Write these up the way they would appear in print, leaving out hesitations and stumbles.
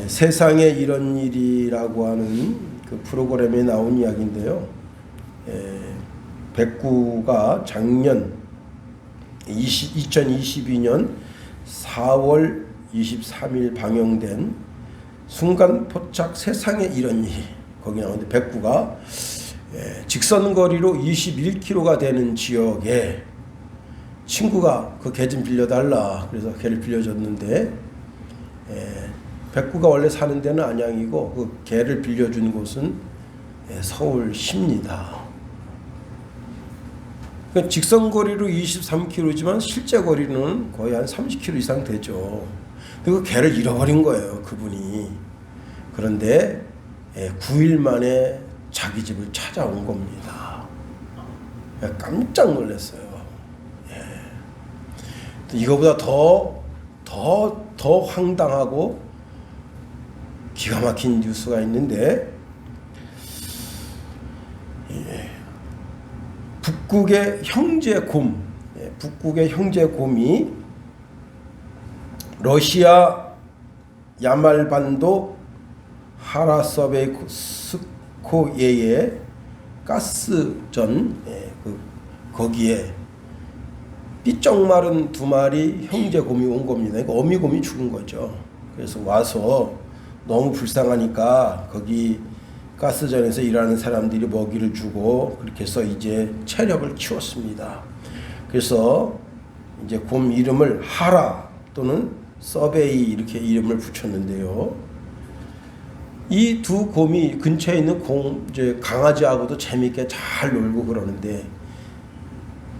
세상에 이런 일이라고 하는 그 프로그램에 나온 이야기인데요. 백구가 작년 2022년 4월 23일 방영된 순간포착 세상에 이런 일이, 거기 나오는데 백구가 직선거리로 21km가 되는 지역에 친구가 그 개 좀 빌려달라 그래서 개를 빌려줬는데, 백구가 원래 사는 데는 안양이고 그 개를 빌려준 곳은 서울시입니다. 그러니까 직선거리로 23km지만 실제 거리는 거의 한 30km 이상 되죠. 그 개를 잃어버린 거예요, 그분이. 그런데 9일 만에 자기 집을 찾아온 겁니다. 깜짝 놀랐어요. 이거보다 더 황당하고 기가 막힌 뉴스가 있는데, 북극의 형제 곰이 러시아 야말반도 하라서베이스코예의 가스전, 거기에 삐쩍 마른 두 마리 형제 곰이 온 겁니다. 그러니까 어미 곰이 죽은 거죠. 그래서 와서 너무 불쌍하니까 거기 가스전에서 일하는 사람들이 먹이를 주고 그렇게 해서 이제 체력을 키웠습니다. 그래서 이제 곰 이름을 하라 또는 서베이 이렇게 이름을 붙였는데요. 이 두 곰이 근처에 있는 이제 강아지하고도 재밌게 잘 놀고 그러는데,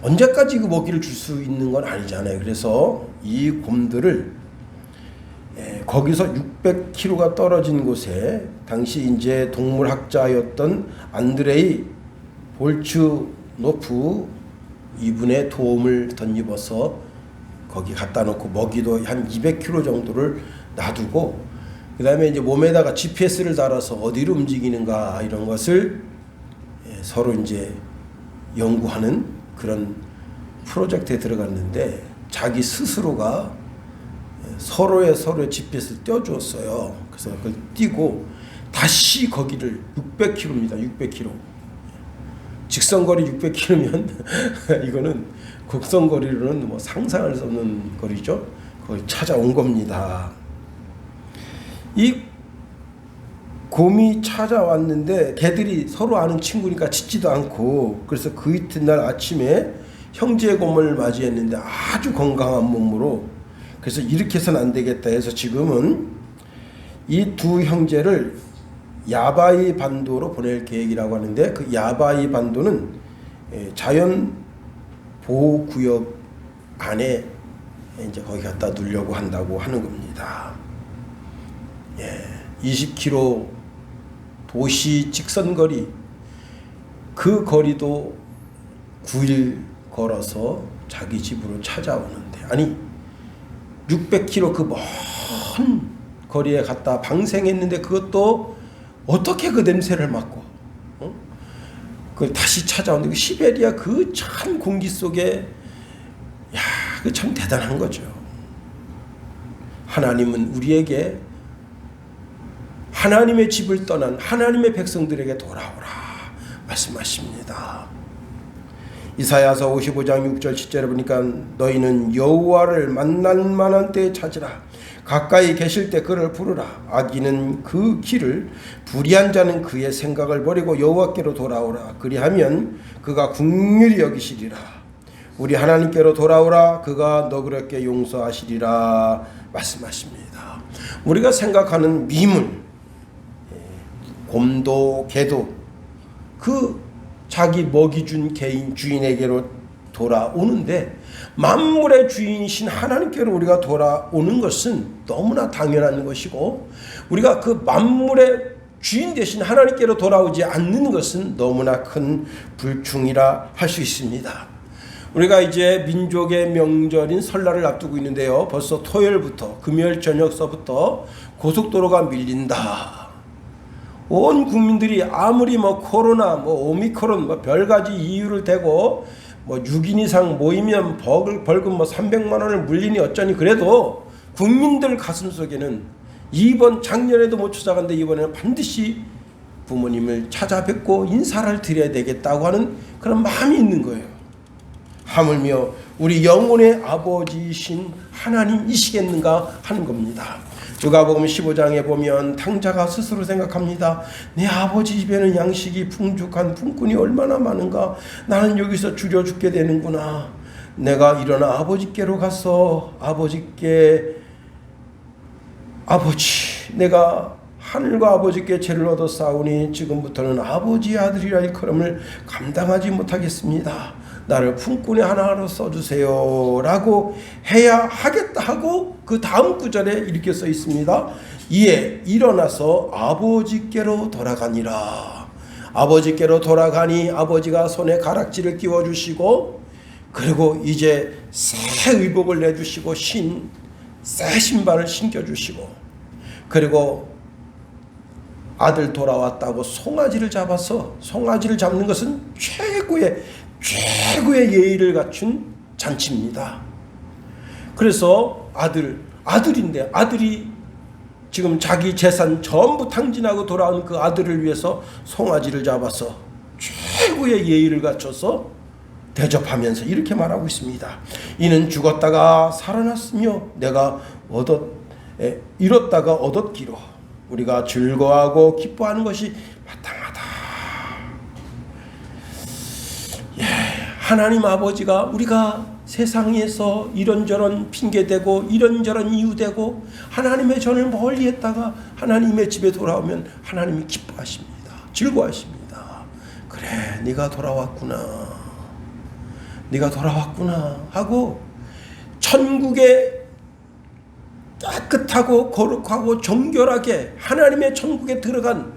언제까지 그 먹이를 줄 수 있는 건 아니잖아요. 그래서 이 곰들을 거기서 600km가 떨어진 곳에 당시 이제 동물학자였던 안드레이 볼츠노프 이분의 도움을 덧입어서 거기 갖다 놓고 먹이도 한 200km 정도를 놔두고, 그 다음에 이제 몸에다가 GPS를 달아서 어디로 움직이는가 이런 것을 서로 이제 연구하는 그런 프로젝트에 들어갔는데, 자기 스스로가 서로의 GPS를 떼어주었어요. 그래서 그걸 띄고 다시 거기를 600km입니다. 600km. 직선거리 600km면 이거는 곡선거리로는 뭐 상상할 수 없는 거리죠. 거기 찾아온 겁니다. 이 곰이 찾아왔는데 개들이 서로 아는 친구니까 짖지도 않고, 그래서 그 이튿날 아침에 형제 곰을 맞이했는데 아주 건강한 몸으로, 그래서 이렇게 해서는 안 되겠다 해서 지금은 이 두 형제를 야바이 반도로 보낼 계획이라고 하는데, 그 야바이 반도는 자연 보호 구역 안에 이제 거기 갖다 두려고 한다고 하는 겁니다. 20km 도시 직선거리, 그 거리도 9일 걸어서 자기 집으로 찾아오는데, 아니 600km 그 먼 거리에 갔다 방생했는데 그것도 어떻게 그 냄새를 맡고 그 다시 찾아오는데, 그 시베리아 그 찬 공기 속에, 그 참 대단한 거죠. 하나님은 우리에게 하나님의 집을 떠난 하나님의 백성들에게 돌아오라 말씀하십니다. 이사야서 55장 6절 7절에 보니까 너희는 여호와를 만날 만한 때에 찾으라. 가까이 계실 때 그를 부르라. 악인은 그 길을, 불의한 자는 그의 생각을 버리고 여호와께로 돌아오라. 그리하면 그가 긍휼히 여기시리라. 우리 하나님께로 돌아오라. 그가 너그럽게 용서하시리라 말씀하십니다. 우리가 생각하는 미물, 곰도 개도 그 자기 먹이 준 주인에게로 돌아오는데, 만물의 주인이신 하나님께로 우리가 돌아오는 것은 너무나 당연한 것이고, 우리가 그 만물의 주인 되신 하나님께로 돌아오지 않는 것은 너무나 큰 불충이라 할 수 있습니다. 우리가 이제 민족의 명절인 설날을 앞두고 있는데요, 벌써 토요일부터 금요일 저녁서부터 고속도로가 밀린다. 온 국민들이 아무리 코로나 오미크론 별가지 이유를 대고 6인 이상 모이면 벌금 300만 원을 물리니 어쩌니, 그래도 국민들 가슴속에는 이번 작년에도 못 찾아갔는데 이번에는 반드시 부모님을 찾아뵙고 인사를 드려야 되겠다고 하는 그런 마음이 있는 거예요. 하물며 우리 영혼의 아버지이신 하나님이시겠는가 하는 겁니다. 누가복음 15장에 보면 탕자가 스스로 생각합니다. 내 아버지 집에는 양식이 풍족한 품꾼이 얼마나 많은가. 나는 여기서 줄여 죽게 되는구나. 내가 일어나 아버지께로 가서 아버지께 아버지, 내가 하늘과 아버지께 죄를 얻었사오니 지금부터는 아버지의 아들이라 일컬음을 감당하지 못하겠습니다. 나를 품꾼의 하나로 써주세요 라고 해야 하겠다 하고 그 다음 구절에 이렇게 써 있습니다. 이에 일어나서 아버지께로 돌아가니라. 아버지께로 돌아가니 아버지가 손에 가락지를 끼워주시고 그리고 이제 새 의복을 내주시고 새 신발을 신겨주시고 그리고 아들 돌아왔다고 송아지를 잡아서, 송아지를 잡는 것은 최고의 예의를 갖춘 잔치입니다. 그래서 아들인데 아들이 지금 자기 재산 전부 탕진하고 돌아온 그 아들을 위해서 송아지를 잡아서 최고의 예의를 갖춰서 대접하면서 이렇게 말하고 있습니다. 이는 죽었다가 살아났으며 내가 잃었다가 얻었기로 우리가 즐거워하고 기뻐하는 것이 마땅하다. 하나님 아버지가 우리가 세상에서 이런저런 핑계대고 이런저런 이유대고 하나님의 전을 멀리했다가 하나님의 집에 돌아오면 하나님이 기뻐하십니다. 즐거워하십니다. 그래, 네가 돌아왔구나. 네가 돌아왔구나 하고 천국에 깨끗하고 거룩하고 정결하게 하나님의 천국에 들어간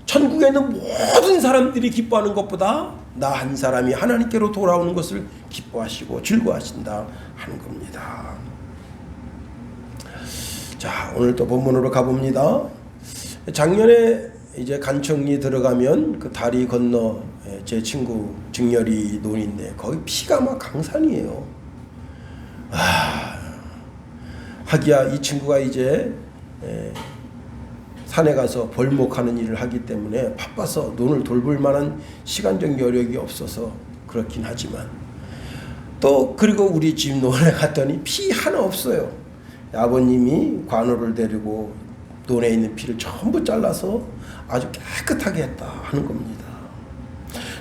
천국에 있는 모든 사람들이 기뻐하는 것보다 나 한 사람이 하나님께로 돌아오는 것을 기뻐하시고 즐거워하신다 하는 겁니다. 자, 오늘 또 본문으로 가봅니다. 작년에 이제 간청리 들어가면 그 다리 건너 제 친구 증열이 논인데 거기 피가 막 강산이에요. 하기야 이 친구가 이제 산에 가서 벌목하는 일을 하기 때문에 바빠서 논을 돌볼 만한 시간적 여력이 없어서 그렇긴 하지만 또 그리고 우리 집 논에 갔더니 피 하나 없어요. 아버님이 관우를 데리고 논에 있는 피를 전부 잘라서 아주 깨끗하게 했다 하는 겁니다.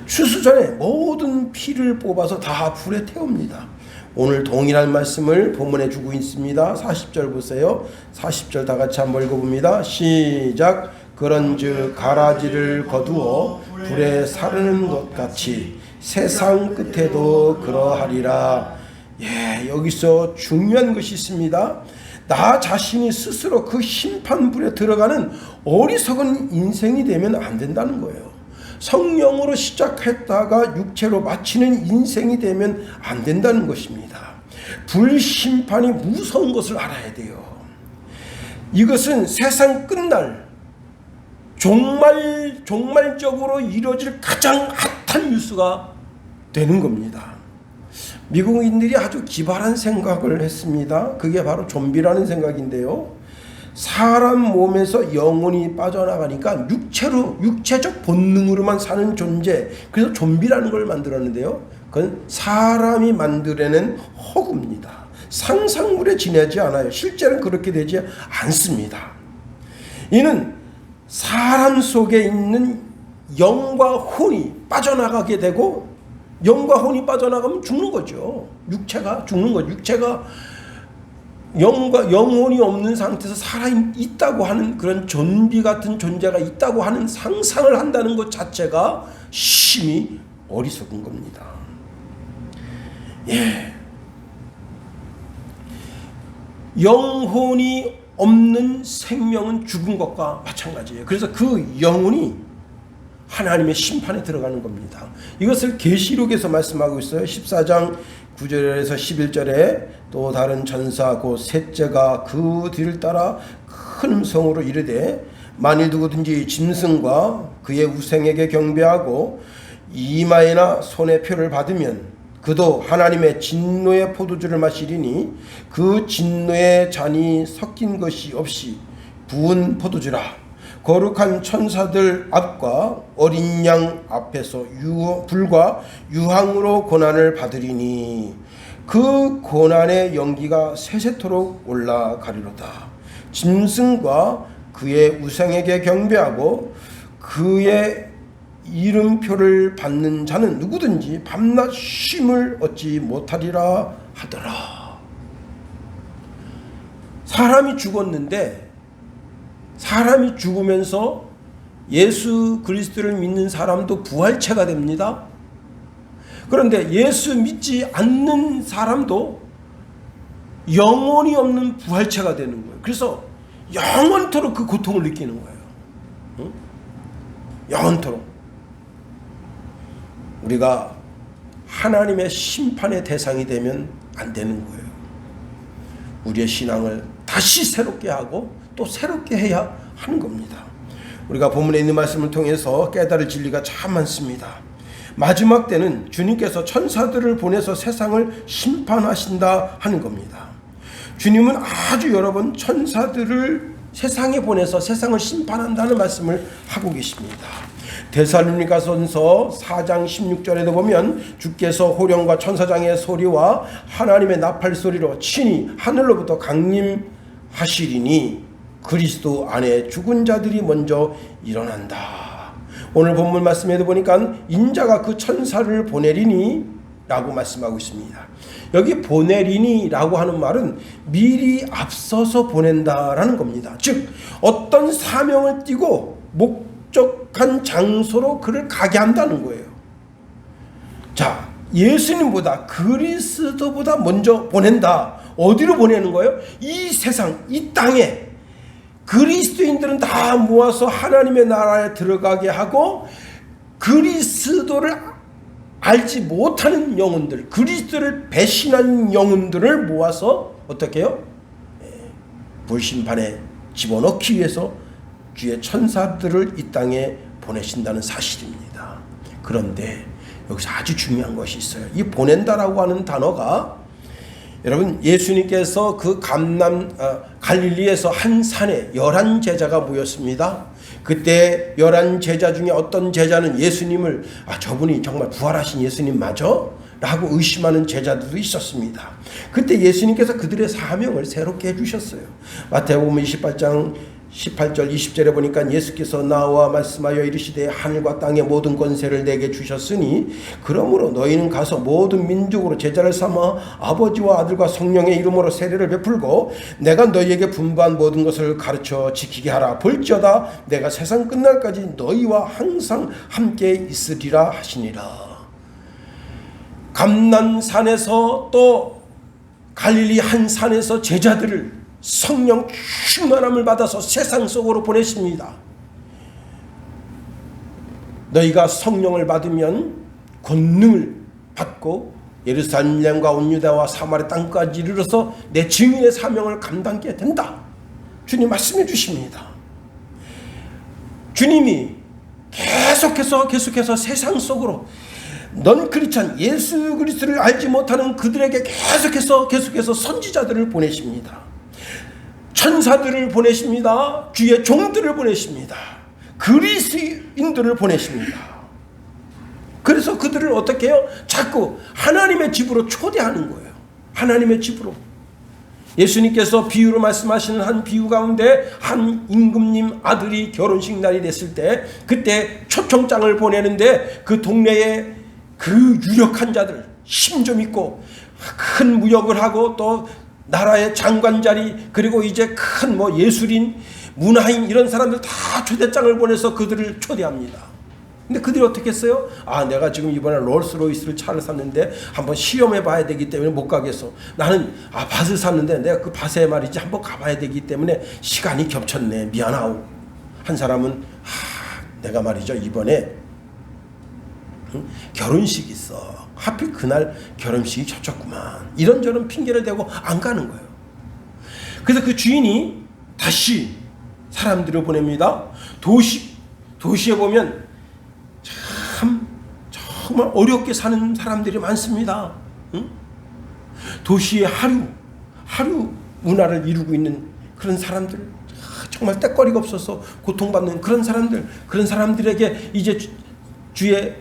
추수 전에 모든 피를 뽑아서 다 불에 태웁니다. 오늘 동일한 말씀을 본문에 주고 있습니다. 40절 보세요. 40절 다 같이 한번 읽어봅니다. 시작. 그런즉 가라지를 거두어 불에 사르는 것 같이 세상 끝에도 그러하리라. 여기서 중요한 것이 있습니다. 나 자신이 스스로 그 심판불에 들어가는 어리석은 인생이 되면 안 된다는 거예요. 성령으로 시작했다가 육체로 마치는 인생이 되면 안 된다는 것입니다. 불심판이 무서운 것을 알아야 돼요. 이것은 세상 끝날 종말적으로 이루어질 가장 핫한 뉴스가 되는 겁니다. 미국인들이 아주 기발한 생각을 했습니다. 그게 바로 좀비라는 생각인데요. 사람 몸에서 영혼이 빠져나가니까 육체적 본능으로만 사는 존재, 그래서 좀비라는 걸 만들었는데요. 그건 사람이 만들어낸 허구입니다. 상상물에 지내지 않아요. 실제는 그렇게 되지 않습니다. 이는 사람 속에 있는 영과 혼이 빠져나가게 되고, 영과 혼이 빠져나가면 죽는 거죠. 육체가 죽는 거죠. 육체가 영혼이 없는 상태에서 살아있다고 하는 그런 좀비 같은 존재가 있다고 하는 상상을 한다는 것 자체가 심히 어리석은 겁니다. 영혼이 없는 생명은 죽은 것과 마찬가지예요. 그래서 그 영혼이 하나님의 심판에 들어가는 겁니다. 이것을 계시록에서 말씀하고 있어요. 14장 9절에서 11절에 또 다른 천사 곧 셋째가 그 뒤를 따라 큰 음성으로 이르되 만일 누구든지 짐승과 그의 우생에게 경배하고 이마에나 손에 표를 받으면 그도 하나님의 진노의 포도주를 마시리니 그 진노의 잔이 섞인 것이 없이 부은 포도주라. 거룩한 천사들 앞과 어린 양 앞에서 불과 유황으로 고난을 받으리니 그 고난의 연기가 세세토록 올라가리로다. 짐승과 그의 우상에게 경배하고 그의 이름표를 받는 자는 누구든지 밤낮 쉼을 얻지 못하리라 하더라. 사람이 죽었는데, 사람이 죽으면서 예수 그리스도를 믿는 사람도 부활체가 됩니다. 그런데 예수 믿지 않는 사람도 영혼이 없는 부활체가 되는 거예요. 그래서 영원토록 그 고통을 느끼는 거예요. 응? 영원토록. 우리가 하나님의 심판의 대상이 되면 안 되는 거예요. 우리의 신앙을 다시 새롭게 하고 또 새롭게 해야 하는 겁니다. 우리가 본문에 있는 말씀을 통해서 깨달을 진리가 참 많습니다. 마지막 때는 주님께서 천사들을 보내서 세상을 심판하신다 하는 겁니다. 주님은 아주 여러 번 천사들을 세상에 보내서 세상을 심판한다는 말씀을 하고 계십니다. 데살로니가전서 4장 16절에도 보면 주께서 호령과 천사장의 소리와 하나님의 나팔 소리로 친히 하늘로부터 강림하시리니 그리스도 안에 죽은 자들이 먼저 일어난다. 오늘 본문 말씀에도 보니까 인자가 그 천사를 보내리니 라고 말씀하고 있습니다. 여기 보내리니 라고 하는 말은 미리 앞서서 보낸다라는 겁니다. 즉 어떤 사명을 띠고 목적한 장소로 그를 가게 한다는 거예요. 자, 예수님보다 그리스도보다 먼저 보낸다. 어디로 보내는 거예요? 이 세상, 이 땅에 그리스도인들은 다 모아서 하나님의 나라에 들어가게 하고 그리스도를 알지 못하는 영혼들, 그리스도를 배신한 영혼들을 모아서 어떻게 해요? 불심판에 집어넣기 위해서 주의 천사들을 이 땅에 보내신다는 사실입니다. 그런데 여기서 아주 중요한 것이 있어요. 이 보낸다라고 하는 단어가, 여러분, 예수님께서 그 갈릴리에서 한 산에 11 제자가 모였습니다. 그때 11 제자 중에 어떤 제자는 예수님을 저분이 정말 부활하신 예수님 맞아? 라고 의심하는 제자들도 있었습니다. 그때 예수님께서 그들의 사명을 새롭게 해주셨어요. 마태복음 28장 18절 20절에 보니까 예수께서 나와 말씀하여 이르시되 하늘과 땅의 모든 권세를 내게 주셨으니 그러므로 너희는 가서 모든 민족으로 제자를 삼아 아버지와 아들과 성령의 이름으로 세례를 베풀고 내가 너희에게 분부한 모든 것을 가르쳐 지키게 하라. 볼지어다 내가 세상 끝날까지 너희와 항상 함께 있으리라 하시니라. 감난산에서 또 갈릴리 한 산에서 제자들을 성령 충만함을 받아서 세상 속으로 보내십니다. 너희가 성령을 받으면 권능을 받고 예루살렘과 온 유다와 사마리아 땅까지 이르러서 내 증인의 사명을 감당하게 된다. 주님 말씀해 주십니다. 주님이 계속해서 세상 속으로 넌 크리스찬 예수 그리스도를 알지 못하는 그들에게 계속해서 선지자들을 보내십니다. 천사들을 보내십니다. 주의 종들을 보내십니다. 그리스도인들을 보내십니다. 그래서 그들을 어떻게 해요? 자꾸 하나님의 집으로 초대하는 거예요. 하나님의 집으로. 예수님께서 비유로 말씀하시는 한 비유 가운데 한 임금님 아들이 결혼식 날이 됐을 때 그때 초청장을 보내는데 그 동네에 그 유력한 자들, 힘 좀 있고 큰 무역을 하고 또 나라의 장관 자리, 그리고 이제 큰 예술인, 문화인 이런 사람들 다 초대장을 보내서 그들을 초대합니다. 근데 그들이 어떻게 했어요? 내가 지금 이번에 롤스로이스를 차를 샀는데 한번 시험해 봐야 되기 때문에 못 가겠어. 나는 밭을 샀는데 내가 그 밭에 말이지 한번 가봐야 되기 때문에 시간이 겹쳤네. 미안하오. 한 사람은 내가 말이죠 이번에 결혼식이 있어. 하필 그날 결혼식이 겹쳤구만. 이런저런 핑계를 대고 안 가는 거예요. 그래서 그 주인이 다시 사람들을 보냅니다. 도시에 보면 정말 어렵게 사는 사람들이 많습니다. 응? 도시의 하루 문화를 이루고 있는 그런 사람들 정말 때거리가 없어서 고통받는 그런 사람들에게 이제 주의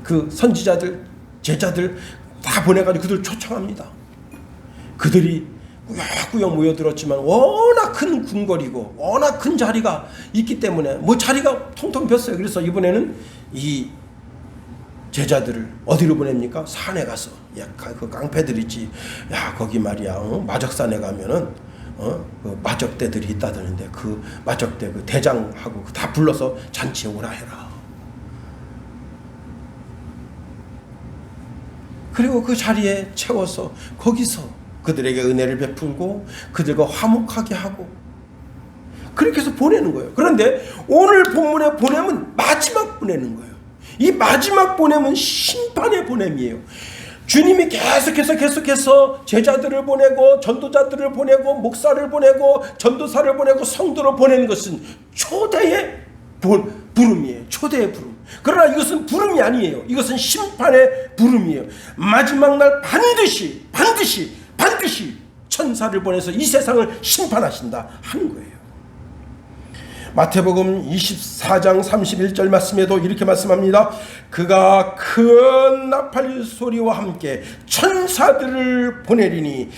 그 선지자들, 제자들 다 보내가지고 그들 초청합니다. 그들이 꾸역꾸역 모여들었지만 워낙 큰 궁궐이고 워낙 큰 자리가 있기 때문에 뭐 자리가 통통 폈어요. 그래서 이번에는 이 제자들을 어디로 보냅니까? 산에 가서, 야, 그 깡패들 있지, 야 거기 말이야, 마적산에 가면은 그 마적대들이 있다던데 그 마적대 그 대장하고 다 불러서 잔치에 오라 해라. 그리고 그 자리에 채워서 거기서 그들에게 은혜를 베풀고 그들과 화목하게 하고 그렇게 해서 보내는 거예요. 그런데 오늘 본문에 보냄은 마지막 보내는 거예요. 이 마지막 보냄은 심판의 보냄이에요. 주님이 계속해서 제자들을 보내고 전도자들을 보내고 목사를 보내고 전도사를 보내고 성도를 보내는 것은 초대의 부름이에요. 초대의 부름. 그러나 이것은 부름이 아니에요. 이것은 심판의 부름이에요. 마지막 날 반드시 천사를 보내서 이 세상을 심판하신다 하는 거예요. 마태복음 24장 31절 말씀에도 이렇게 말씀합니다. 그가 큰 나팔 소리와 함께 천사들을 보내리니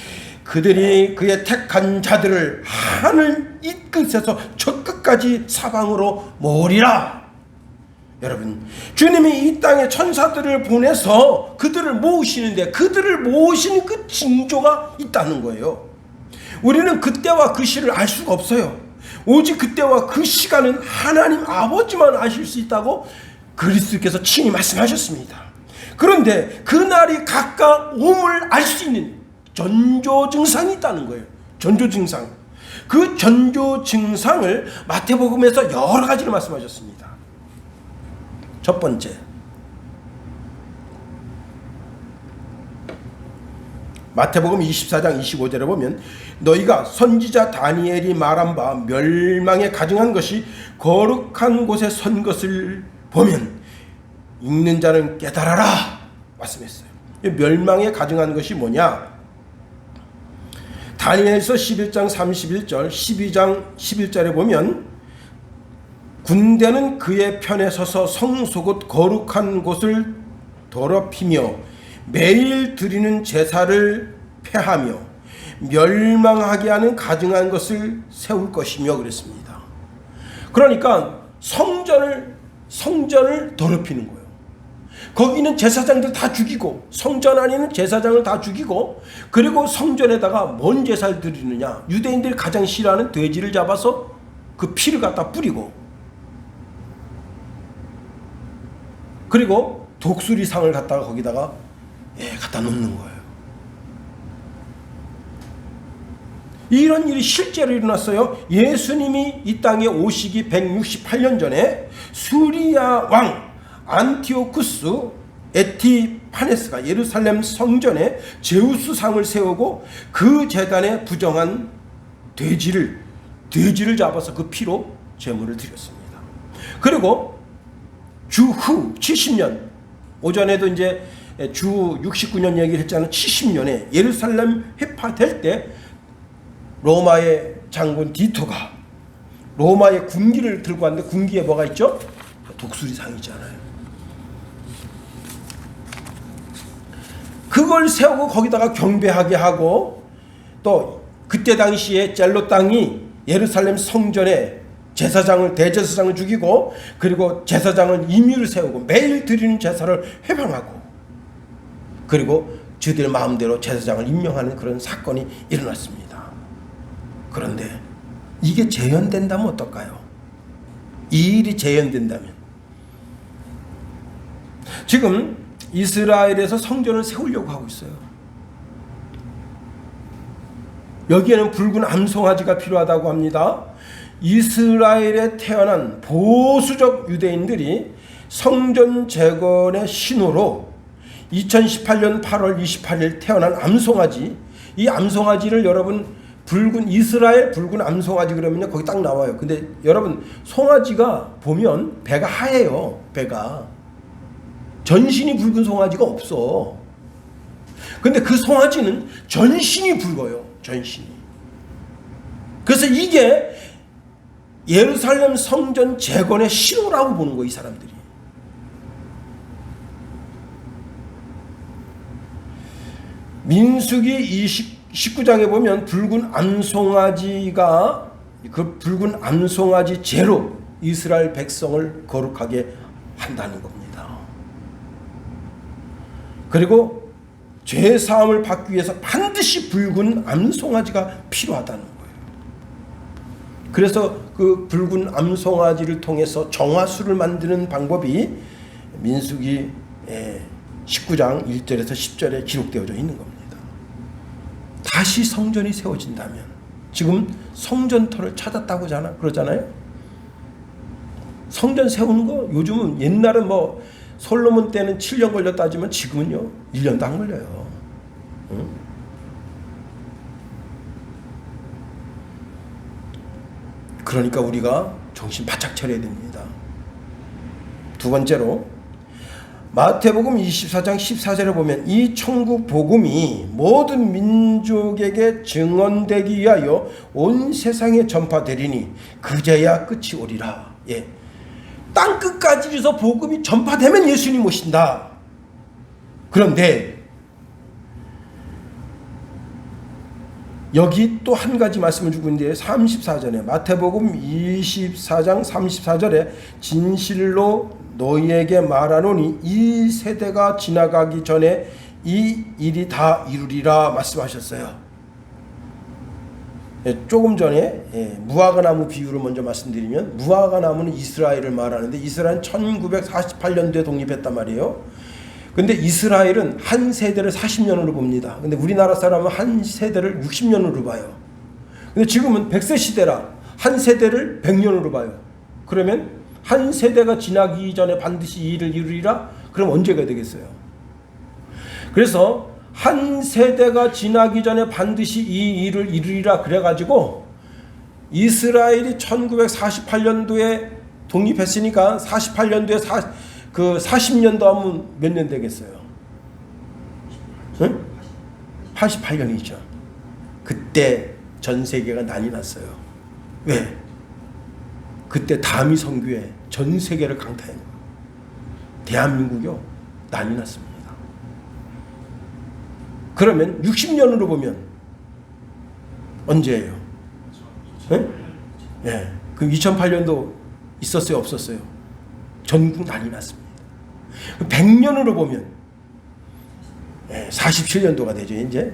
그들이 그의 택한 자들을 하늘 이 끝에서 저 끝까지 사방으로 모으리라. 여러분, 주님이 이 땅에 천사들을 보내서 그들을 모으시는데 그들을 모으시는 그 징조가 있다는 거예요. 우리는 그때와 그 시를 알 수가 없어요. 오직 그때와 그 시간은 하나님 아버지만 아실 수 있다고 그리스도께서 친히 말씀하셨습니다. 그런데 그날이 가까움을 알 수 있는 전조증상이 있다는 거예요. 전조증상. 그 전조증상을 마태복음에서 여러 가지를 말씀하셨습니다. 첫 번째, 마태복음 24장 25절에 보면 너희가 선지자 다니엘이 말한 바 멸망에 가증한 것이 거룩한 곳에 선 것을 보면 읽는 자는 깨달아라 말씀했어요. 멸망에 가증한 것이 뭐냐? 다니엘서 11장 31절 12장 11절에 보면 군대는 그의 편에 서서 성소곧 거룩한 곳을 더럽히며 매일 드리는 제사를 폐하며 멸망하게 하는 가증한 것을 세울 것이며 그랬습니다. 그러니까 성전을 더럽히는 거예요. 거기는 제사장들 다 죽이고 성전 안에는 제사장을 다 죽이고 그리고 성전에다가 뭔 제사를 드리느냐? 유대인들이 가장 싫어하는 돼지를 잡아서 그 피를 갖다 뿌리고 그리고 독수리상을 갖다가 거기다가 갖다 놓는 거예요. 이런 일이 실제로 일어났어요. 예수님이 이 땅에 오시기 168년 전에 수리아 왕 안티오쿠스 에티파네스가 예루살렘 성전에 제우스상을 세우고 그 제단에 부정한 돼지를 잡아서 그 피로 제물을 드렸습니다. 그리고 주후 70년, 오전에도 이제 주 69년 얘기를 했잖아요. 70년에 예루살렘 회파될 때 로마의 장군 디토가 로마의 군기를 들고 왔는데 군기에 뭐가 있죠? 독수리상이잖아요. 그걸 세우고 거기다가 경배하게 하고 또 그때 당시에 젤로 땅이 예루살렘 성전에 대제사장을 죽이고 그리고 제사장은 임의를 세우고 매일 드리는 제사를 회방하고 그리고 저들 마음대로 제사장을 임명하는 그런 사건이 일어났습니다. 그런데 이게 재현된다면 어떨까요? 이 일이 재현된다면 지금 이스라엘에서 성전을 세우려고 하고 있어요. 여기에는 붉은 암송아지가 필요하다고 합니다. 이스라엘에 태어난 보수적 유대인들이 성전 재건의 신호로 2018년 8월 28일 태어난 암송아지, 이 암송아지를 여러분 이스라엘 붉은 암송아지 그러면요 거기 딱 나와요. 근데 여러분 송아지가 보면 배가 하얘요. 배가 전신이 붉은 송아지가 없어. 근데 그 송아지는 전신이 붉어요. 전신이. 그래서 이게 예루살렘 성전 재건의 신호라고 보는 거예요, 이 사람들이. 민수기 19장에 보면 붉은 암송아지가 그 붉은 암송아지 죄로 이스라엘 백성을 거룩하게 한다는 겁니다. 그리고 죄 사함을 받기 위해서 반드시 붉은 암송아지가 필요하다는 거예요. 그래서 그 붉은 암송아지를 통해서 정화수를 만드는 방법이 민수기 19장 1절에서 10절에 기록되어져 있는 겁니다. 다시 성전이 세워진다면, 지금 성전터를 찾았다고 그러잖아요. 성전 세우는 거 요즘은, 옛날은 뭐 솔로몬 때는 7년 걸렸다 하지만 지금은요 1년도 안 걸려요. 응? 그러니까 우리가 정신 바짝 차려야 됩니다. 두 번째로 마태복음 24장 14절에 보면 이 천국 복음이 모든 민족에게 증언되기 위하여 온 세상에 전파되리니 그제야 끝이 오리라. 예. 땅 끝까지서 복음이 전파되면 예수님 오신다. 그런데 여기 또 한 가지 말씀을 주고 있는데 34절에 마태복음 24장 34절에 진실로 너희에게 말하노니 이 세대가 지나가기 전에 이 일이 다 이루리라 말씀하셨어요. 조금 전에 무화과나무 비유를 먼저 말씀드리면, 무화과나무는 이스라엘을 말하는데 이스라엘은 1948년도에 독립했단 말이에요. 근데 이스라엘은 한 세대를 40년으로 봅니다. 근데 우리나라 사람은 한 세대를 60년으로 봐요. 근데 지금은 100세 시대라 한 세대를 100년으로 봐요. 그러면 한 세대가 지나기 전에 반드시 이 일을 이루리라? 그럼 언제가 되겠어요? 그래서 한 세대가 지나기 전에 반드시 이 일을 이루리라 그래가지고 이스라엘이 1948년도에 독립했으니까 48년도에 40년도 하면 몇 년 되겠어요? 응? 88년이죠. 그때 전 세계가 난리 났어요. 왜? 그때 다미 선교에 전 세계를 강타한 거예요. 대한민국이요, 난리 났습니다. 그러면 60년으로 보면 언제예요? 예. 그럼 2008년도 있었어요, 없었어요? 전국 난리 났습니다. 100년으로 보면 47년도가 되죠, 이제.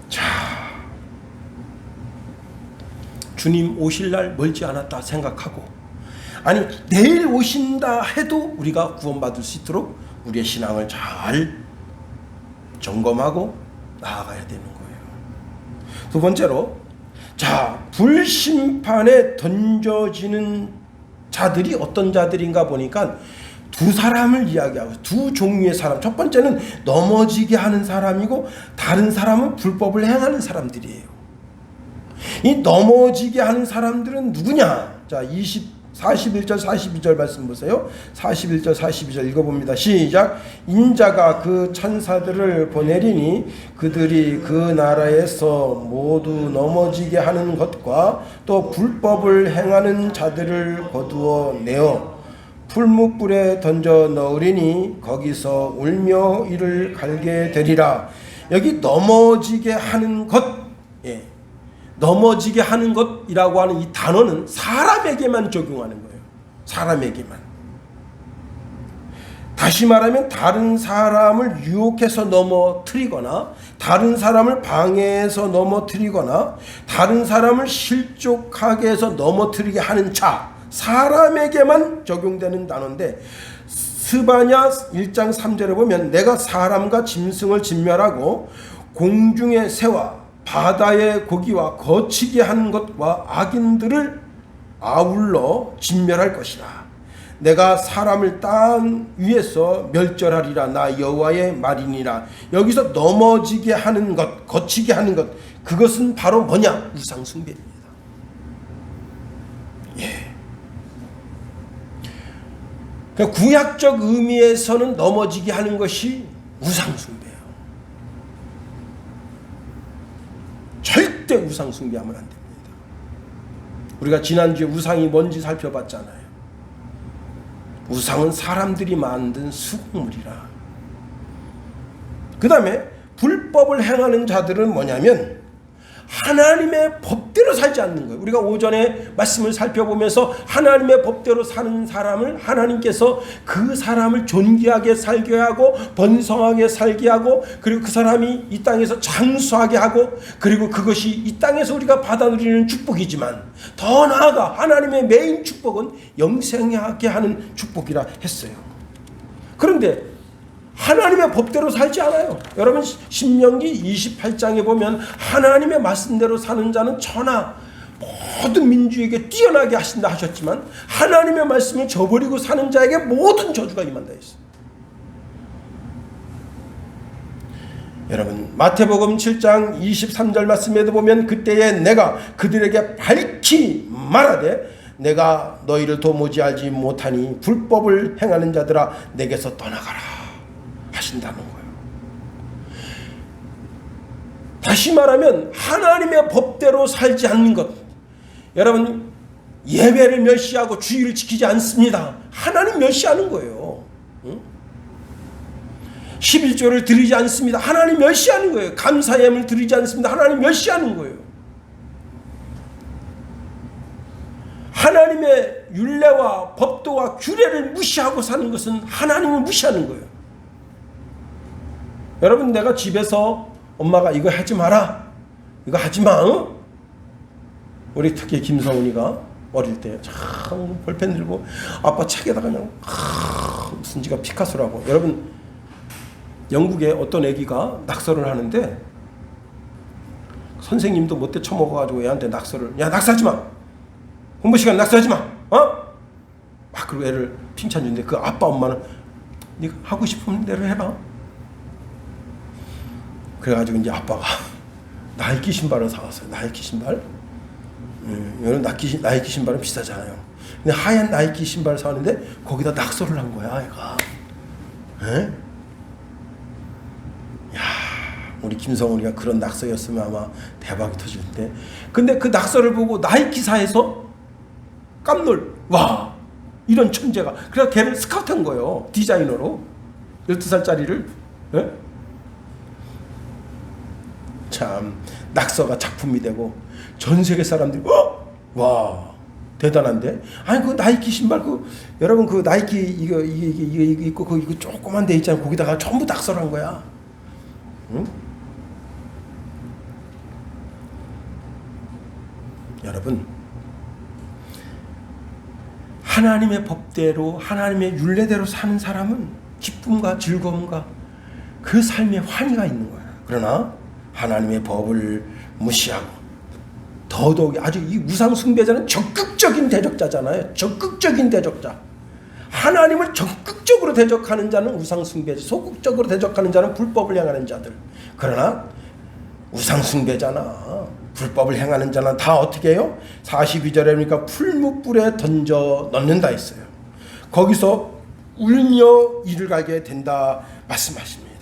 자, 주님 오실 날 멀지 않았다 생각하고, 아니 내일 오신다 해도 우리가 구원받을 수 있도록 우리의 신앙을 잘 점검하고 나아가야 되는 거예요. 두 번째로, 자, 불심판에 던져지는 자들이 어떤 자들인가 보니까 두 사람을 이야기하고, 두 종류의 사람. 첫 번째는 넘어지게 하는 사람이고, 다른 사람은 불법을 행하는 사람들이에요. 이 넘어지게 하는 사람들은 누구냐? 자, 41절 42절 말씀 보세요. 41절 42절 읽어봅니다. 시작. 인자가 그 천사들을 보내리니 그들이 그 나라에서 모두 넘어지게 하는 것과 또 불법을 행하는 자들을 거두어 내어 풀무불에 던져 넣으리니 거기서 울며 이를 갈게 되리라. 여기 넘어지게 하는 것, 넘어지게 하는 것이라고 하는 이 단어는 사람에게만 적용하는 거예요. 사람에게만. 다시 말하면 다른 사람을 유혹해서 넘어뜨리거나, 다른 사람을 방해해서 넘어뜨리거나, 다른 사람을 실족하게 해서 넘어뜨리게 하는 자, 사람에게만 적용되는 단어인데, 스바냐 1장 3절에 보면 내가 사람과 짐승을 진멸하고 공중의 새와 바다의 고기와 거치게 하는 것과 악인들을 아울러 진멸할 것이라. 내가 사람을 땅 위에서 멸절하리라. 나 여호와의 말이니라. 여기서 넘어지게 하는 것, 거치게 하는 것, 그것은 바로 뭐냐? 우상숭배입니다. 그러니까 구약적 의미에서는 넘어지게 하는 것이 우상숭배예요. 절대 우상 숭배하면 안 됩니다. 우리가 지난주에 우상이 뭔지 살펴봤잖아요. 우상은 사람들이 만든 수공물이라. 그 다음에 불법을 행하는 자들은 뭐냐면 하나님의 법대로 살지 않는 거예요. 우리가 오전에 말씀을 살펴보면서 하나님의 법대로 사는 사람을 하나님께서 그 사람을 존귀하게 살게 하고 번성하게 살게 하고 그리고 그 사람이 이 땅에서 장수하게 하고 그리고 그것이 이 땅에서 우리가 받아 누리는 축복이지만 더 나아가 하나님의 메인 축복은 영생하게 하는 축복이라 했어요. 그런데 하나님의 법대로 살지 않아요. 여러분 신명기 28장에 보면 하나님의 말씀대로 사는 자는 천하 모든 민주에게 뛰어나게 하신다 하셨지만 하나님의 말씀을 저버리고 사는 자에게 모든 저주가 임한다 했어요. 여러분 마태복음 7장 23절 말씀에도 보면 그때에 내가 그들에게 밝히 말하되 내가 너희를 도무지 알지 못하니 불법을 행하는 자들아 내게서 떠나가라 하신다는 거예요. 다시 말하면 하나님의 법대로 살지 않는 것. 여러분 예배를 멸시하고 주의를 지키지 않습니다. 하나님 멸시하는 거예요. 11조를 드리지 않습니다. 하나님 멸시하는 거예요. 감사예물을 드리지 않습니다. 하나님 멸시하는 거예요. 하나님의 율례와 법도와 규례를 무시하고 사는 것은 하나님을 무시하는 거예요. 여러분 내가 집에서 엄마가 이거 하지 마라 이거 하지 마 응? 우리 특히 김성훈이가 어릴 때 참 볼펜 들고 아빠 책에다가 그냥 무슨 지가 피카소라고. 여러분 영국에 어떤 애기가 낙서를 하는데 선생님도 못돼 처먹어가지고 애한테 낙서를 야 낙서하지 마 공부 시간 낙서하지 마 막 그리고 애를 칭찬 주는데 그 아빠 엄마는 네가 하고 싶은 대로 해라. 그래가지고 이제 아빠가 나이키 신발을 사왔어요. 나이키 신발. 이런 나이키 신발은 비싸잖아요. 근데 하얀 나이키 신발을 사왔는데 거기다 낙서를 한 거야, 애가. 에? 야, 우리 김성훈이가 그런 낙서였으면 아마 대박이 터질 텐데. 근데 그 낙서를 보고 나이키사에서 깜놀. 와, 이런 천재가. 그래서 걔를 스카우트한 거예요. 디자이너로. 12살짜리를. 에? 참 낙서가 작품이 되고 전 세계 사람들이 와 대단한데 아니 그 나이키 신발 그 여러분 그 나이키 이거 있고 그 이거 조그만 데 있잖아요. 거기다가 전부 낙서를 한 거야. 응? 여러분 하나님의 법대로 하나님의 율례대로 사는 사람은 기쁨과 즐거움과 그 삶에 환희가 있는 거야. 그러나 하나님의 법을 무시하고 더더욱 아주 이 우상 숭배자는 적극적인 대적자잖아요. 적극적인 대적자. 하나님을 적극적으로 대적하는 자는 우상 숭배자, 소극적으로 대적하는 자는 불법을 행하는 자들. 그러나 우상 숭배자나 불법을 행하는 자는 다 어떻게 해요? 42절에 보니까 풀무불에 던져 넣는다 했어요. 거기서 울며 이를 갈게 된다 말씀하십니다.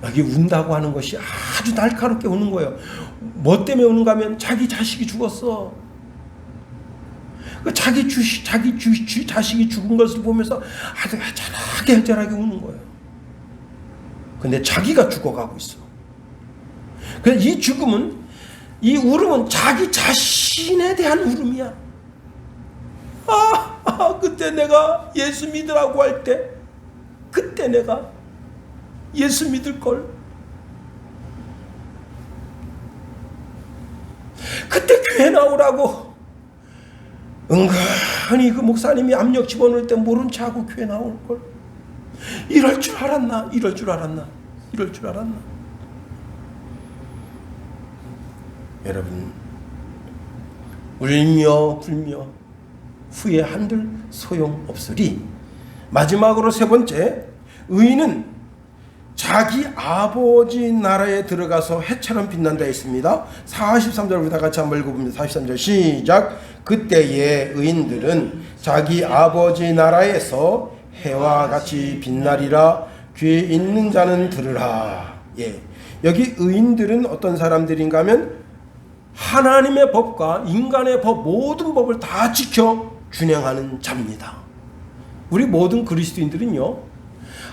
여기 운다고 하는 것이 아주 날카롭게 우는 거예요. 뭐 때문에 우는가 하면 자기 자식이 죽었어. 자기 자식이 죽은 것을 보면서 아주 애절하게 우는 거예요. 근데 자기가 죽어가고 있어. 그래서 이 죽음은, 이 울음은 자기 자신에 대한 울음이야. 그때 내가 예수 믿으라고 할 때, 그때 내가 예수 믿을걸. 그때 교회 나오라고 은근히 그 목사님이 압력 집어넣을 때 모른 체 하고 교회 나올걸. 이럴 줄 알았나. 여러분 울며 불며 후에 한들 소용없으리. 마지막으로 세 번째, 의인은 자기 아버지 나라에 들어가서 해처럼 빛난다 했습니다. 43절부터 같이 한번 읽어봅니다. 43절 시작. 그때의 의인들은 자기 아버지 나라에서 해와 같이 빛나리라. 귀에 있는 자는 들으라. 예, 여기 의인들은 어떤 사람들인가 하면 하나님의 법과 인간의 법, 모든 법을 다 지켜 준행하는 자입니다. 우리 모든 그리스도인들은요,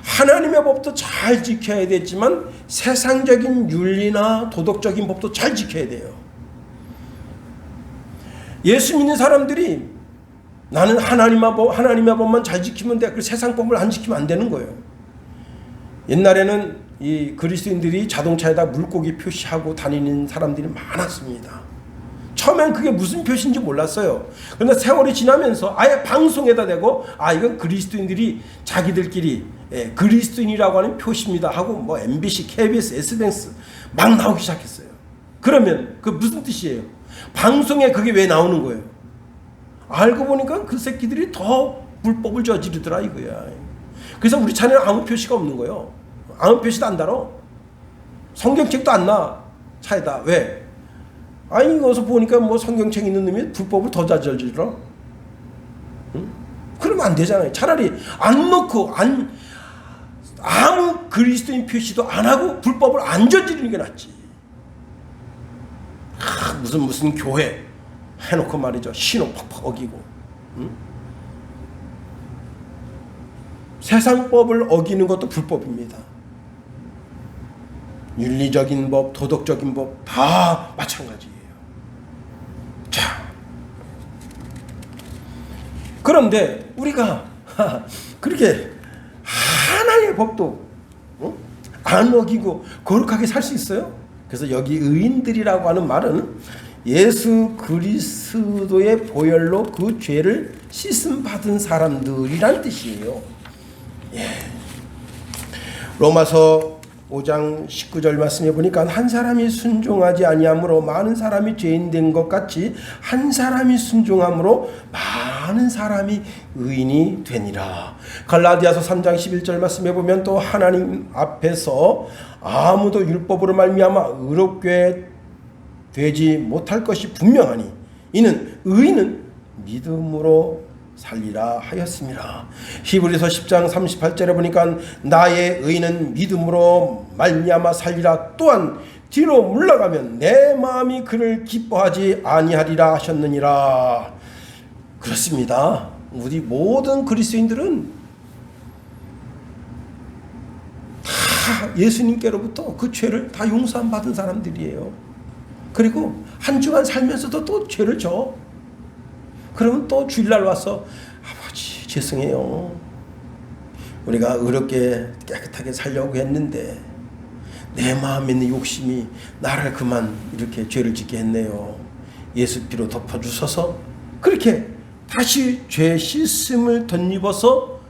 하나님의 법도 잘 지켜야 되지만 세상적인 윤리나 도덕적인 법도 잘 지켜야 돼요. 예수 믿는 사람들이 나는 하나님의 법만 잘 지키면 돼. 그 세상 법을 안 지키면 안 되는 거예요. 옛날에는 이 그리스도인들이 자동차에다 물고기 표시하고 다니는 사람들이 많았습니다. 처음엔 그게 무슨 표시인지 몰랐어요. 그런데 세월이 지나면서 아예 방송에다 대고 이건 그리스도인들이 자기들끼리 그리스도인이라고 하는 표시입니다 하고 뭐 MBC, KBS, SBS 막 나오기 시작했어요. 그러면 그 무슨 뜻이에요? 방송에 그게 왜 나오는 거예요? 알고 보니까 그 새끼들이 더 불법을 저지르더라 이거야. 그래서 우리 차에는 아무 표시가 없는 거예요. 아무 표시도 안 달어. 성경책도 안 나 차에다. 왜? 이거서 보니까 뭐 성경책 있는 놈이 불법을 더 저지르러? 응? 그러면 안 되잖아요. 차라리 안 놓고 아무 그리스도인 표시도 안 하고 불법을 안 저지르는 게 낫지. 무슨 교회 해놓고 말이죠. 신호 팍팍 어기고. 응? 세상법을 어기는 것도 불법입니다. 윤리적인 법, 도덕적인 법 다 마찬가지예요. 자, 그런데 우리가 그렇게 하나님의 법도 안 어기고 거룩하게 살 수 있어요? 그래서 여기 의인들이라고 하는 말은 예수 그리스도의 보혈로 그 죄를 씻음 받은 사람들이란 뜻이에요. 예. 로마서 5장 19절 말씀해 보니까 한 사람이 순종하지 아니함으로 많은 사람이 죄인 된 것 같이 한 사람이 순종함으로 많은 사람이 의인이 되니라. 갈라디아서 3장 11절 말씀해 보면 또 하나님 앞에서 아무도 율법으로 말미암아 의롭게 되지 못할 것이 분명하니 이는 의인은 믿음으로 살리라 하였습니다. 히브리서 10장 38절에 보니까 나의 의인은 믿음으로 말미암아 살리라. 또한 뒤로 물러가면 내 마음이 그를 기뻐하지 아니하리라 하셨느니라. 그렇습니다. 우리 모든 그리스도인들은 다 예수님께로부터 그 죄를 다 용서함 받은 사람들이에요. 그리고 한 주간 살면서도 또 죄를 져. 그러면 또 주일날 와서 아버지 죄송해요. 우리가 의롭게 깨끗하게 살려고 했는데 내 마음에 있는 욕심이 나를 그만 이렇게 죄를 짓게 했네요. 예수 피로 덮어주셔서 그렇게 다시 죄 씻음을 덧입어서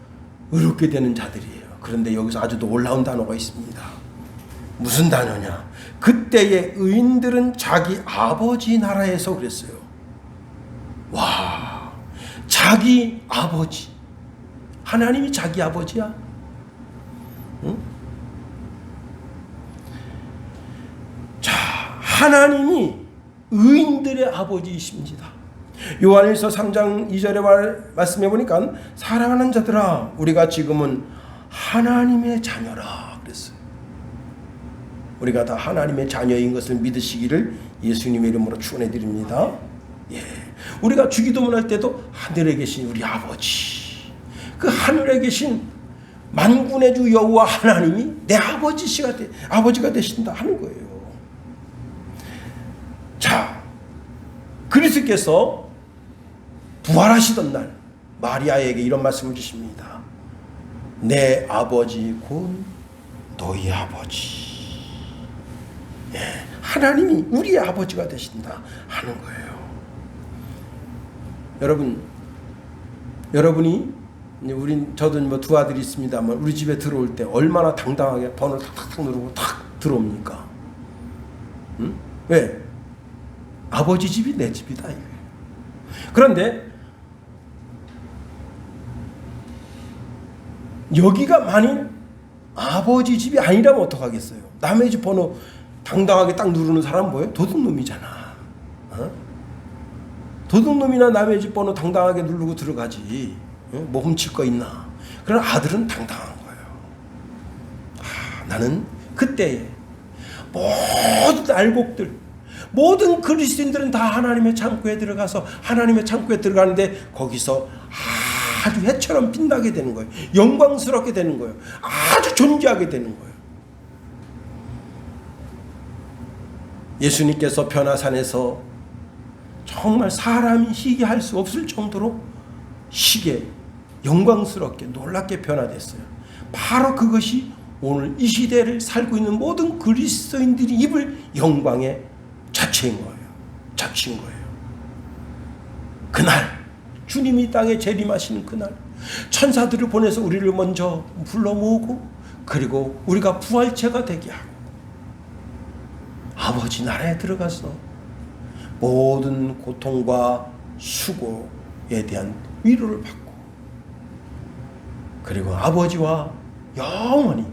의롭게 되는 자들이에요. 그런데 여기서 아주 놀라운 단어가 있습니다. 무슨 단어냐? 그때의 의인들은 자기 아버지 나라에서 그랬어요. 와, 자기 아버지. 하나님이 자기 아버지야? 응? 자, 하나님이 의인들의 아버지이십니다. 요한일서 3장 2절에 말씀해 보니까 사랑하는 자들아 우리가 지금은 하나님의 자녀라 그랬어요. 우리가 다 하나님의 자녀인 것을 믿으시기를 예수님의 이름으로 축원해 드립니다. 예. 우리가 주기도문 할 때도 하늘에 계신 우리 아버지, 그 하늘에 계신 만군의 주 여호와 하나님이 내 아버지가 되신다 하는 거예요. 자, 그리스도께서 부활하시던 날 마리아에게 이런 말씀을 주십니다. 내 아버지 곧 너희 아버지. 예, 하나님이 우리의 아버지가 되신다 하는 거예요. 여러분이 저도 뭐 두 아들이 있습니다만 우리 집에 들어올 때 얼마나 당당하게 번호를 탁탁탁 누르고 탁 들어옵니까? 응? 왜? 아버지 집이 내 집이다 이거예요. 그런데 여기가 만일 아버지 집이 아니라면 어떡하겠어요? 남의 집 번호 당당하게 딱 누르는 사람은 뭐예요? 도둑놈이잖아. 어? 도둑놈이나 남의 집 번호 당당하게 누르고 들어가지. 뭐 훔칠 거 있나? 그러나 아들은 당당한 거예요. 나는 그때에 모든 알곡들, 모든 그리스도인들은 다 하나님의 창고에 들어가서 하나님의 창고에 들어가는데 거기서 아주 해처럼 빛나게 되는 거예요. 영광스럽게 되는 거예요. 아주 존귀하게 되는 거예요. 예수님께서 변화산에서 정말 사람이 희귀할 수 없을 정도로 희게 영광스럽게 놀랍게 변화됐어요. 바로 그것이 오늘 이 시대를 살고 있는 모든 그리스도인들이 입을 영광의 자체인 거예요. 자체인 거예요. 그날 주님이 땅에 재림하시는 그날 천사들을 보내서 우리를 먼저 불러 모으고 그리고 우리가 부활체가 되게 하고 아버지 나라에 들어가서 모든 고통과 수고에 대한 위로를 받고 그리고 아버지와 영원히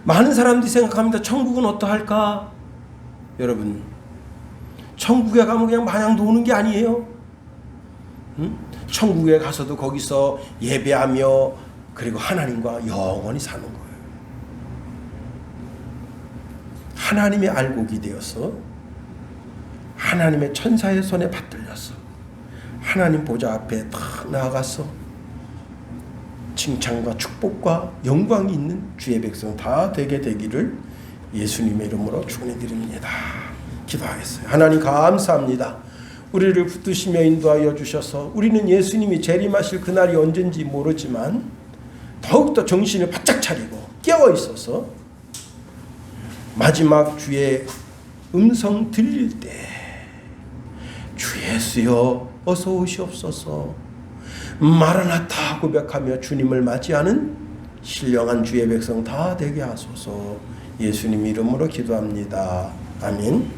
많은 사람들이 생각합니다. 천국은 어떠할까? 여러분 천국에 가면 그냥 마냥 노는 게 아니에요. 천국에 가서도 거기서 예배하며 그리고 하나님과 영원히 사는 거예요. 하나님의 알곡이 되어서 하나님의 천사의 손에 받들려서 하나님 보좌 앞에 딱 나아가서 칭찬과 축복과 영광이 있는 주의 백성 다 되게 되기를 예수님의 이름으로 축원해드립니다. 기도하겠어요. 하나님 감사합니다. 우리를 붙드시며 인도하여 주셔서 우리는 예수님이 재림하실 그날이 언젠지 모르지만 더욱더 정신을 바짝 차리고 깨어 있어서 마지막 주의 음성 들릴 때 주 예수여 어서 오시옵소서 마라나타 고백하며 주님을 맞이하는 신령한 주의 백성 다 되게 하소서. 예수님 이름으로 기도합니다. 아멘.